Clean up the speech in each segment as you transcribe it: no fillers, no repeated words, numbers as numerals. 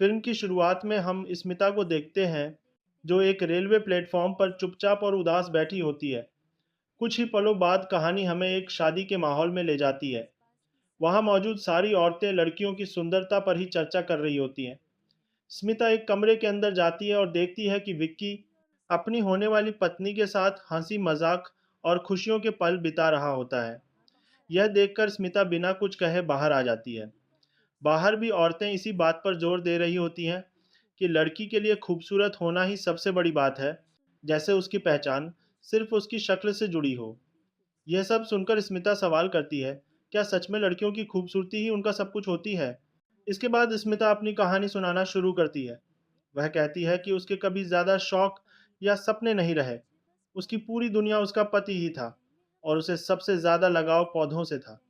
Film की शुरुआत में हम स्मिता को देखते हैं, जो एक रेलवे प्लेटफॉर्म पर चुपचाप और उदास बैठी होती है। कुछ ही पलों बाद कहानी हमें एक शादी के माहौल में ले जाती है। वहाँ मौजूद सारी औरतें लड़कियों की सुंदरता पर ही चर्चा कर रही होती हैं। स्मिता एक कमरे के अंदर जाती है और देखती है कि विक्की अपनी होने वाली पत्नी के साथ हंसी मजाक और खुशियों के पल बिता रहा होता है। यह देखकर स्मिता बिना कुछ कहे बाहर आ जाती है। बाहर भी औरतें इसी बात पर जोर दे रही होती हैं कि लड़की के लिए खूबसूरत होना ही सबसे बड़ी बात है, जैसे उसकी पहचान सिर्फ उसकी शक्ल से जुड़ी हो। यह सब सुनकर स्मिता सवाल करती है, क्या सच में लड़कियों की खूबसूरती ही उनका सब कुछ होती है? इसके बाद स्मिता अपनी कहानी सुनाना शुरू करती है। वह कहती है कि उसके कभी ज़्यादा शौक या सपने नहीं रहे। उसकी पूरी दुनिया उसका पति ही था और उसे सबसे ज़्यादा लगाव पौधों से था।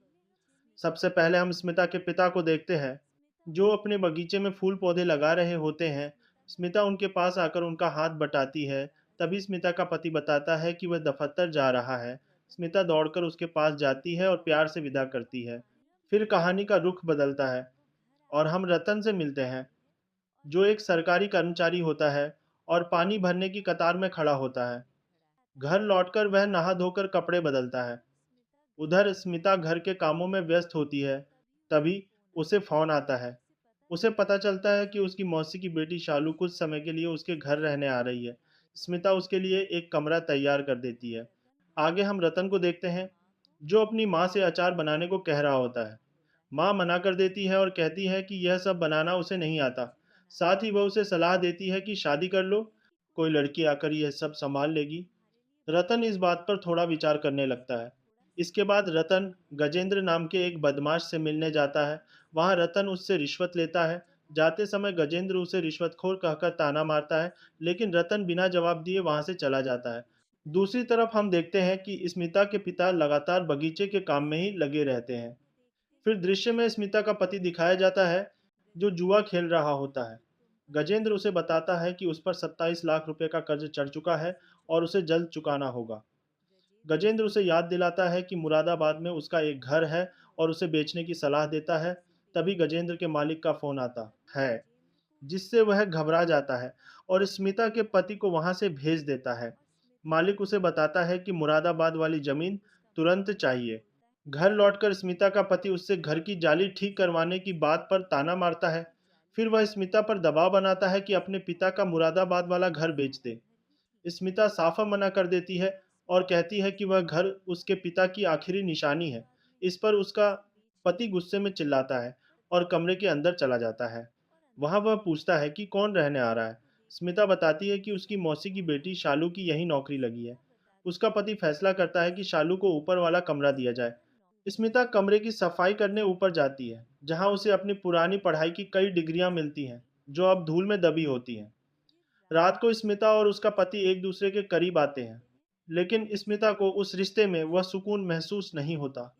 सबसे पहले हम स्मिता के पिता को देखते हैं, जो अपने बगीचे में फूल पौधे लगा रहे होते हैं। स्मिता उनके पास आकर उनका हाथ बटाती है। तभी स्मिता का पति बताता है कि वह दफ्तर जा रहा है। स्मिता दौड़कर उसके पास जाती है और प्यार से विदा करती है। फिर कहानी का रुख बदलता है और हम रतन से मिलते हैं, जो एक सरकारी कर्मचारी होता है और पानी भरने की कतार में खड़ा होता है। घर लौटकर वह नहा धोकर कपड़े बदलता है। उधर स्मिता घर के कामों में व्यस्त होती है। तभी उसे फ़ोन आता है। उसे पता चलता है कि उसकी मौसी की बेटी शालू कुछ समय के लिए उसके घर रहने आ रही है। स्मिता उसके लिए एक कमरा तैयार कर देती है। आगे हम रतन को देखते हैं, जो अपनी माँ से अचार बनाने को कह रहा होता है। माँ मना कर देती है और कहती है कि यह सब बनाना उसे नहीं आता। साथ ही वह उसे सलाह देती है कि शादी कर लो, कोई लड़की आकर यह सब संभाल लेगी। रतन इस बात पर थोड़ा विचार करने लगता है। इसके बाद रतन गजेंद्र नाम के एक बदमाश से मिलने जाता है। वहाँ रतन उससे रिश्वत लेता है। जाते समय गजेंद्र उसे रिश्वतखोर कहकर ताना मारता है, लेकिन रतन बिना जवाब दिए वहाँ से चला जाता है। दूसरी तरफ हम देखते हैं कि स्मिता के पिता लगातार बगीचे के काम में ही लगे रहते हैं। फिर दृश्य में स्मिता का पति दिखाया जाता है, जो जुआ खेल रहा होता है। गजेंद्र उसे बताता है कि उस पर 27 लाख रुपए का कर्ज चढ़ चुका है और उसे जल्द चुकाना होगा। गजेंद्र उसे याद दिलाता है कि मुरादाबाद में उसका एक घर है और उसे बेचने की सलाह देता है। तभी गजेंद्र के मालिक का फोन आता है, जिससे वह घबरा जाता है और स्मिता के पति को वहां से भेज देता है। मालिक उसे बताता है कि मुरादाबाद वाली जमीन तुरंत चाहिए। घर लौटकर स्मिता का पति उससे घर की जाली ठीक करवाने की बात पर ताना मारता है। फिर वह स्मिता पर दबाव बनाता है कि अपने पिता का मुरादाबाद वाला घर बेच दे। स्मिता साफ़ा मना कर देती है और कहती है कि वह घर उसके पिता की आखिरी निशानी है। इस पर उसका पति गुस्से में चिल्लाता है और कमरे के अंदर चला जाता है। वहाँ वह पूछता है कि कौन रहने आ रहा है। स्मिता बताती है कि उसकी मौसी की बेटी शालू की यही नौकरी लगी है। उसका पति फैसला करता है कि शालू को ऊपर वाला कमरा दिया जाए। स्मिता कमरे की सफाई करने ऊपर जाती है, जहाँ उसे अपनी पुरानी पढ़ाई की कई डिग्रियां मिलती हैं, जो अब धूल में दबी होती हैं। रात को स्मिता और उसका पति एक दूसरे के करीब आते हैं, लेकिन स्मिता को उस रिश्ते में वह सुकून महसूस नहीं होता,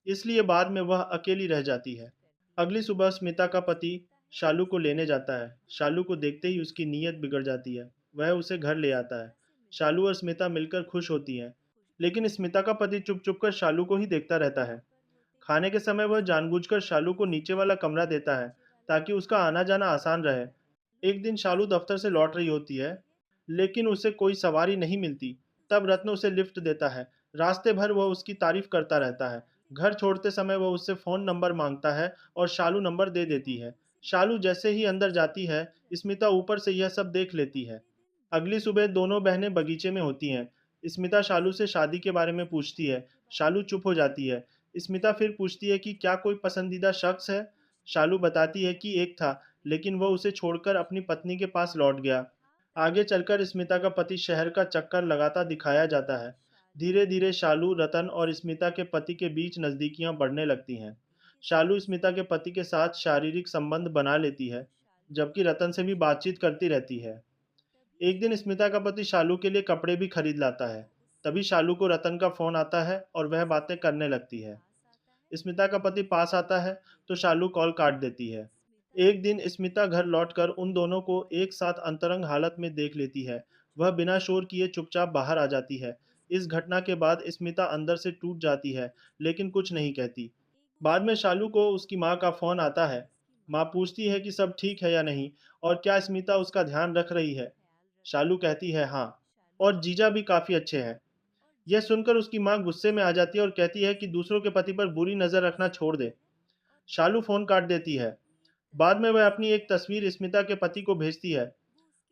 इसलिए बाद में वह अकेली रह जाती है। अगली सुबह स्मिता का पति शालू को लेने जाता है। शालू को देखते ही उसकी नीयत बिगड़ जाती है। वह उसे घर ले आता है। शालू और स्मिता मिलकर खुश होती हैं, लेकिन स्मिता का पति चुप चुप कर शालू को ही देखता रहता है। खाने के समय वह जानबूझकर शालू को नीचे वाला कमरा देता है, ताकि उसका आना जाना आसान रहे। एक दिन शालू दफ्तर से लौट रही होती है, लेकिन उसे कोई सवारी नहीं मिलती। तब रत्न उसे लिफ्ट देता है। रास्ते भर वह उसकी तारीफ करता रहता है। घर छोड़ते समय वह उससे फ़ोन नंबर मांगता है और शालू नंबर दे देती है। शालू जैसे ही अंदर जाती है, स्मिता ऊपर से यह सब देख लेती है। अगली सुबह दोनों बहनें बगीचे में होती हैं। स्मिता शालू से शादी के बारे में पूछती है। शालू चुप हो जाती है। स्मिता फिर पूछती है कि क्या कोई पसंदीदा शख्स है। शालू बताती है कि एक था, लेकिन वह उसे छोड़कर अपनी पत्नी के पास लौट गया। आगे चलकर स्मिता का पति शहर का चक्कर लगाता दिखाया जाता है। धीरे धीरे शालू, रतन और स्मिता के पति के बीच नज़दीकियां बढ़ने लगती हैं। शालू स्मिता के पति के साथ शारीरिक संबंध बना लेती है, जबकि रतन से भी बातचीत करती रहती है। एक दिन स्मिता का पति शालू के लिए कपड़े भी खरीद लाता है। तभी शालू को रतन का फोन आता है और वह बातें करने लगती है। स्मिता का पति पास आता है, तो शालू कॉल काट देती है। एक दिन स्मिता घर लौटकर उन दोनों को एक साथ अंतरंग हालत में देख लेती है। वह बिना शोर किए चुपचाप बाहर आ जाती है। इस घटना के बाद स्मिता अंदर से टूट जाती है, लेकिन कुछ नहीं कहती। बाद में शालू को उसकी माँ का फोन आता है। माँ पूछती है कि सब ठीक है या नहीं और क्या स्मिता उसका ध्यान रख रही है। शालू कहती है हाँ, और जीजा भी काफ़ी अच्छे हैं। यह सुनकर उसकी माँ गुस्से में आ जाती है और कहती है कि दूसरों के पति पर बुरी नज़र रखना छोड़ दे। शालू फ़ोन काट देती है। बाद में वह अपनी एक तस्वीर स्मिता के पति को भेजती है।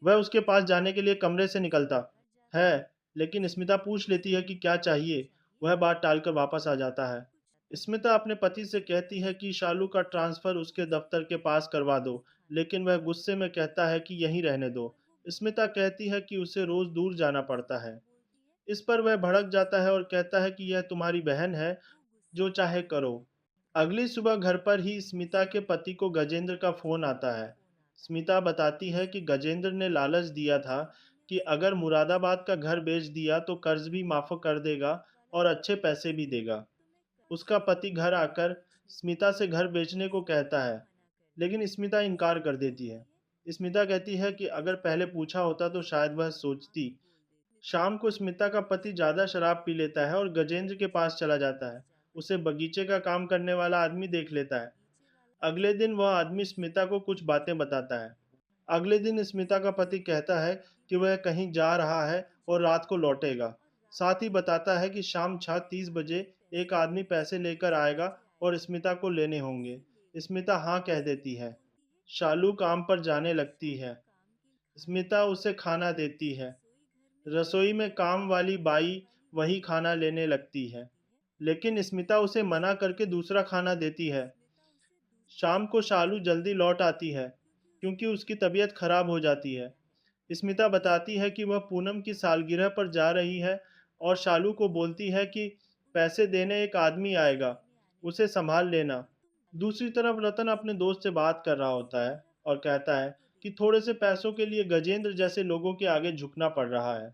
वह उसके पास जाने के लिए कमरे से निकलता है, लेकिन स्मिता पूछ लेती है कि क्या चाहिए। वह बात टालकर वापस आ जाता है। स्मिता अपने पति से कहती है कि शालू का ट्रांसफ़र उसके दफ्तर के पास करवा दो, लेकिन वह गुस्से में कहता है कि यहीं रहने दो। स्मिता कहती है कि उसे रोज़ दूर जाना पड़ता है। इस पर वह भड़क जाता है और कहता है कि यह तुम्हारी बहन है, जो चाहे करो। अगली सुबह घर पर ही स्मिता के पति को गजेंद्र का फोन आता है। स्मिता बताती है कि गजेंद्र ने लालच दिया था कि अगर मुरादाबाद का घर बेच दिया तो कर्ज भी माफ कर देगा और अच्छे पैसे भी देगा। उसका पति घर आकर स्मिता से घर बेचने को कहता है, लेकिन स्मिता इनकार कर देती है। स्मिता कहती है कि अगर पहले पूछा होता तो शायद वह सोचती। शाम को स्मिता का पति ज़्यादा शराब पी लेता है और गजेंद्र के पास चला जाता है। उसे बगीचे का काम करने वाला आदमी देख लेता है। अगले दिन वह आदमी स्मिता को कुछ बातें बताता है। अगले दिन स्मिता का पति कहता है कि वह कहीं जा रहा है और रात को लौटेगा। साथ ही बताता है कि शाम 6:30 बजे एक आदमी पैसे लेकर आएगा और स्मिता को लेने होंगे। स्मिता हाँ कह देती है। शालू काम पर जाने लगती है। स्मिता उसे खाना देती है। रसोई में काम वाली बाई वही खाना लेने लगती है, लेकिन स्मिता उसे मना करके दूसरा खाना देती है। शाम को शालू जल्दी लौट आती है, क्योंकि उसकी तबीयत खराब हो जाती है। स्मिता बताती है कि वह पूनम की सालगिरह पर जा रही है और शालू को बोलती है कि पैसे देने एक आदमी आएगा, उसे संभाल लेना। दूसरी तरफ रतन अपने दोस्त से बात कर रहा होता है और कहता है कि थोड़े से पैसों के लिए गजेंद्र जैसे लोगों के आगे झुकना पड़ रहा है।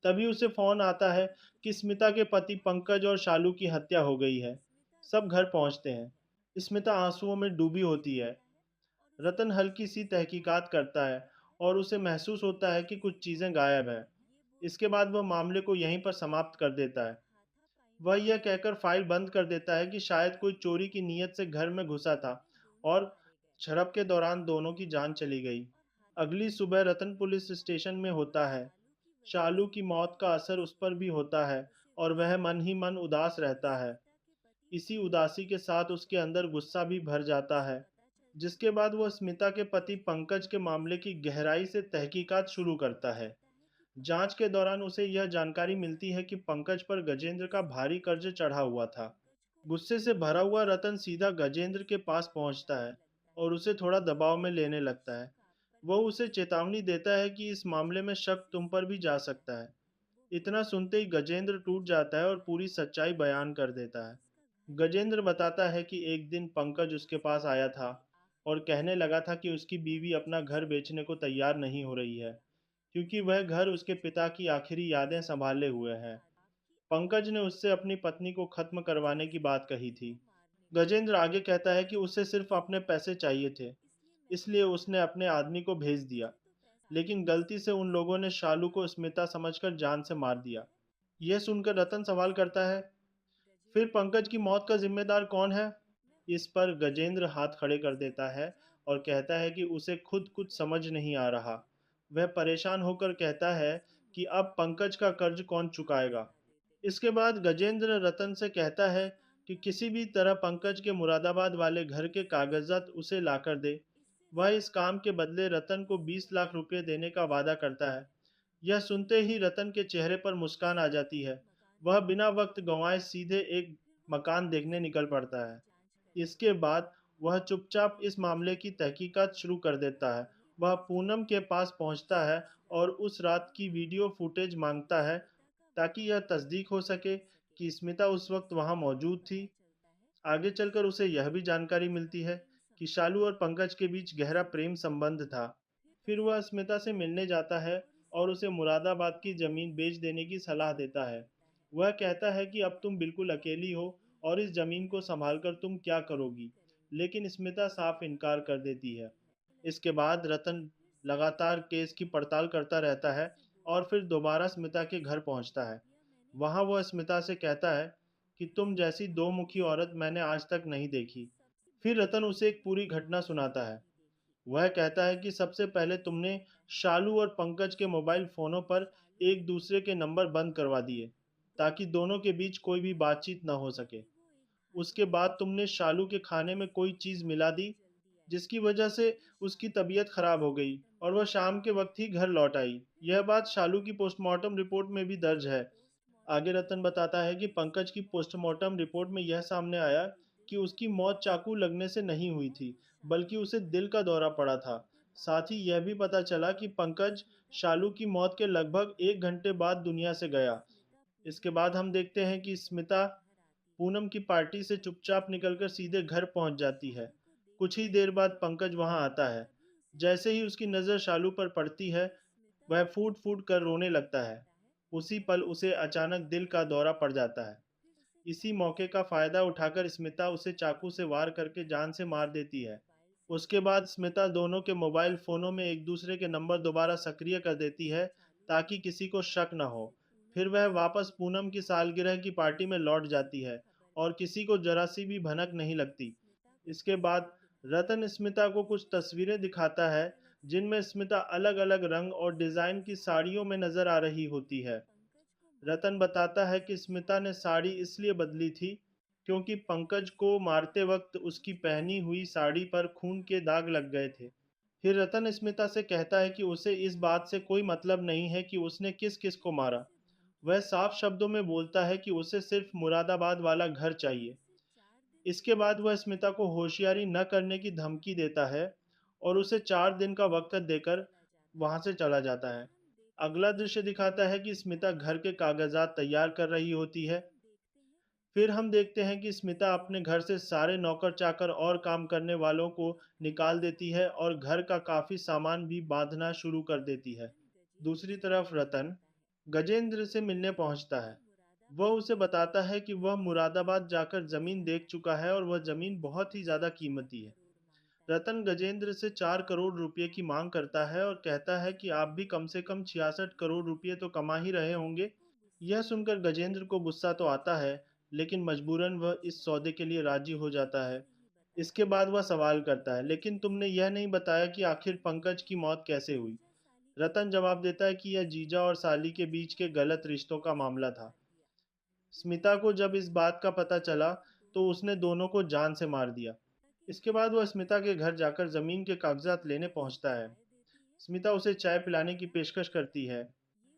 तभी उसे फोन आता है कि स्मिता के पति पंकज और शालू की हत्या हो गई है। सब घर पहुंचते हैं। स्मिता आंसुओं में डूबी होती है। रतन हल्की सी तहकीकात करता है और उसे महसूस होता है कि कुछ चीजें गायब हैं। इसके बाद वह मामले को यहीं पर समाप्त कर देता है। वह यह कहकर फाइल बंद कर देता है कि शायद कोई चोरी की नीयत से घर में घुसा था और झड़प के दौरान दोनों की जान चली गई। अगली सुबह रतन पुलिस स्टेशन में होता है। शालू की मौत का असर उस पर भी होता है और वह मन ही मन उदास रहता है। इसी उदासी के साथ उसके अंदर गुस्सा भी भर जाता है, जिसके बाद वह स्मिता के पति पंकज के मामले की गहराई से तहकीकात शुरू करता है। जांच के दौरान उसे यह जानकारी मिलती है कि पंकज पर गजेंद्र का भारी कर्ज चढ़ा हुआ था। गुस्से से भरा हुआ रतन सीधा गजेंद्र के पास पहुंचता है और उसे थोड़ा दबाव में लेने लगता है। वह उसे चेतावनी देता है कि इस मामले में शक तुम पर भी जा सकता है। इतना सुनते ही गजेंद्र टूट जाता है और पूरी सच्चाई बयान कर देता है। गजेंद्र बताता है कि एक दिन पंकज उसके पास आया था और कहने लगा था कि उसकी बीवी अपना घर बेचने को तैयार नहीं हो रही है, क्योंकि वह घर उसके पिता की आखिरी यादें संभाले हुए है। पंकज ने उससे अपनी पत्नी को खत्म करवाने की बात कही थी। गजेंद्र आगे कहता है कि उसे सिर्फ अपने पैसे चाहिए थे, इसलिए उसने अपने आदमी को भेज दिया, लेकिन गलती से उन लोगों ने शालू को स्मिता समझकर जान से मार दिया। यह सुनकर रतन सवाल करता है, फिर पंकज की मौत का जिम्मेदार कौन है? इस पर गजेंद्र हाथ खड़े कर देता है और कहता है कि उसे खुद कुछ समझ नहीं आ रहा। वह परेशान होकर कहता है कि अब पंकज का कर्ज कौन चुकाएगा। इसके बाद गजेंद्र रतन से कहता है कि किसी भी तरह पंकज के मुरादाबाद वाले घर के कागजात उसे लाकर दे। वह इस काम के बदले रतन को 20 लाख रुपए देने का वादा करता है। यह सुनते ही रतन के चेहरे पर मुस्कान आ जाती है। वह बिना वक्त गंवाए सीधे एक मकान देखने निकल पड़ता है। इसके बाद वह चुपचाप इस मामले की तहकीकात शुरू कर देता है। वह पूनम के पास पहुंचता है और उस रात की वीडियो फुटेज मांगता है, ताकि यह तस्दीक हो सके कि स्मिता उस वक्त वहां मौजूद थी। आगे चलकर उसे यह भी जानकारी मिलती है कि शालू और पंकज के बीच गहरा प्रेम संबंध था। फिर वह स्मिता से मिलने जाता है और उसे मुरादाबाद की जमीन बेच देने की सलाह देता है। वह कहता है कि अब तुम बिल्कुल अकेली हो और इस जमीन को संभालकर तुम क्या करोगी, लेकिन स्मिता साफ इनकार कर देती है। इसके बाद रतन लगातार केस की पड़ताल करता रहता है और फिर दोबारा स्मिता के घर पहुंचता है। वहां वह स्मिता से कहता है कि तुम जैसी दो मुखी औरत मैंने आज तक नहीं देखी। फिर रतन उसे एक पूरी घटना सुनाता है। वह कहता है कि सबसे पहले तुमने शालू और पंकज के मोबाइल फ़ोनों पर एक दूसरे के नंबर बंद करवा दिए, ताकि दोनों के बीच कोई भी बातचीत न हो सके। उसके बाद तुमने शालू के खाने में कोई चीज़ मिला दी, जिसकी वजह से उसकी तबीयत खराब हो गई और वह शाम के वक़्त ही घर लौट आई। यह बात शालू की पोस्टमार्टम रिपोर्ट में भी दर्ज है। आगे रतन बताता है कि पंकज की पोस्टमार्टम रिपोर्ट में यह सामने आया कि उसकी मौत चाकू लगने से नहीं हुई थी, बल्कि उसे दिल का दौरा पड़ा था। साथ ही यह भी पता चला कि पंकज शालू की मौत के लगभग 1 घंटे बाद दुनिया से गया। इसके बाद हम देखते हैं कि स्मिता पूनम की पार्टी से चुपचाप निकलकर सीधे घर पहुंच जाती है। कुछ ही देर बाद पंकज वहां आता है। जैसे ही उसकी नज़र शालू पर पड़ती है, वह फूट-फूट कर रोने लगता है। उसी पल उसे अचानक दिल का दौरा पड़ जाता है। इसी मौके का फ़ायदा उठाकर स्मिता उसे चाकू से वार करके जान से मार देती है। उसके बाद स्मिता दोनों के मोबाइल फ़ोनों में एक-दूसरे के नंबर दोबारा सक्रिय कर देती है, ताकि किसी को शक न हो। फिर वह वापस पूनम की सालगिरह की पार्टी में लौट जाती है और किसी को ज़रा-सी भी भनक नहीं लगती। इसके बाद रतन स्मिता को कुछ तस्वीरें दिखाता है, जिनमें स्मिता अलग-अलग रंग और डिज़ाइन की साड़ियों में नज़र आ रही होती है। रतन बताता है कि स्मिता ने साड़ी इसलिए बदली थी, क्योंकि पंकज को मारते वक़्त उसकी पहनी हुई साड़ी पर खून के दाग लग गए थे। फिर रतन स्मिता से कहता है कि उसे इस बात से कोई मतलब नहीं है कि उसने किस-किस को मारा। वह साफ शब्दों में बोलता है कि उसे सिर्फ़ मुरादाबाद वाला घर चाहिए। इसके बाद वह स्मिता को होशियारी न करने की धमकी देता है और उसे 4 दिन का वक़्त देकर वहाँ से चला जाता है। अगला दृश्य दिखाता है कि स्मिता घर के कागज़ात तैयार कर रही होती है। फिर हम देखते हैं कि स्मिता अपने घर से सारे नौकर-चाकर और काम करने वालों को निकाल देती है और घर का काफ़ी सामान भी बाँधना शुरू कर देती है। दूसरी तरफ रतन गजेंद्र से मिलने पहुँचता है। वह उसे बताता है कि वह मुरादाबाद जाकर ज़मीन देख चुका है और वह ज़मीन बहुत ही ज़्यादा कीमती है। रतन गजेंद्र से 4 करोड़ रुपए की माँग करता है और कहता है कि आप भी कम से कम 66 करोड़ रुपए तो कमा ही रहे होंगे। यह सुनकर गजेंद्र को गुस्सा तो आता है, लेकिन मजबूरन वह इस सौदे के लिए राज़ी हो जाता है। इसके बाद वह सवाल करता है, लेकिन तुमने यह नहीं बताया कि आखिर पंकज की मौत कैसे हुई? रतन जवाब देता है कि यह जीजा और साली के बीच के गलत रिश्तों का मामला था। स्मिता को जब इस बात का पता चला, तो उसने दोनों को जान से मार दिया। इसके बाद वह स्मिता के घर जाकर ज़मीन के कागज़ात लेने पहुँचता है। स्मिता उसे चाय पिलाने की पेशकश करती है,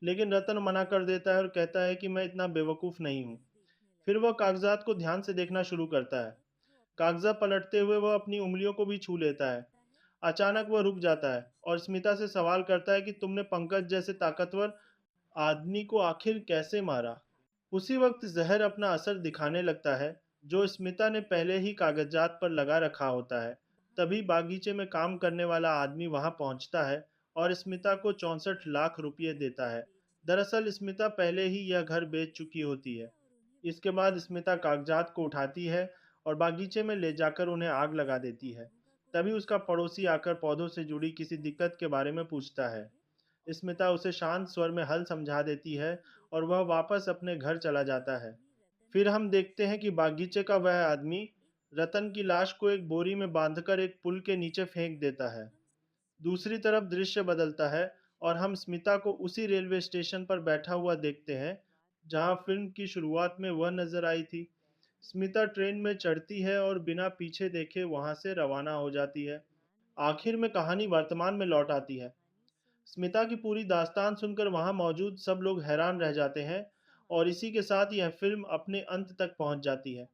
लेकिन रतन मना कर देता है और कहता है कि मैं इतना बेवकूफ़ नहीं हूँ। फिर वह कागज़ात को ध्यान से देखना शुरू करता है। कागज़ात पलटते हुए वह अपनी उँगलियों को भी छू लेता है। अचानक वह रुक जाता है और स्मिता से सवाल करता है कि तुमने पंकज जैसे ताकतवर आदमी को आखिर कैसे मारा? उसी वक़्त ज़हर अपना असर दिखाने लगता है, जो स्मिता ने पहले ही कागज़ात पर लगा रखा होता है। तभी बागीचे में काम करने वाला आदमी वहाँ पहुँचता है और स्मिता को 64 लाख रुपए देता है। दरअसल स्मिता पहले ही यह घर बेच चुकी होती है। इसके बाद स्मिता कागज़ात को उठाती है और बागीचे में ले जाकर उन्हें आग लगा देती है। तभी उसका पड़ोसी आकर पौधों से जुड़ी किसी दिक्कत के बारे में पूछता है। स्मिता उसे शांत स्वर में हल समझा देती है और वह वापस अपने घर चला जाता है। फिर हम देखते हैं कि बागीचे का वह आदमी रतन की लाश को एक बोरी में बांधकर एक पुल के नीचे फेंक देता है। दूसरी तरफ दृश्य बदलता है और हम स्मिता को उसी रेलवे स्टेशन पर बैठा हुआ देखते हैं, जहां फिल्म की शुरुआत में वह नजर आई थी। स्मिता ट्रेन में चढ़ती है और बिना पीछे देखे वहां से रवाना हो जाती है। आखिर में कहानी वर्तमान में लौट आती है। स्मिता की पूरी दास्तान सुनकर वहां मौजूद सब लोग हैरान रह जाते हैं और इसी के साथ यह फिल्म अपने अंत तक पहुंच जाती है।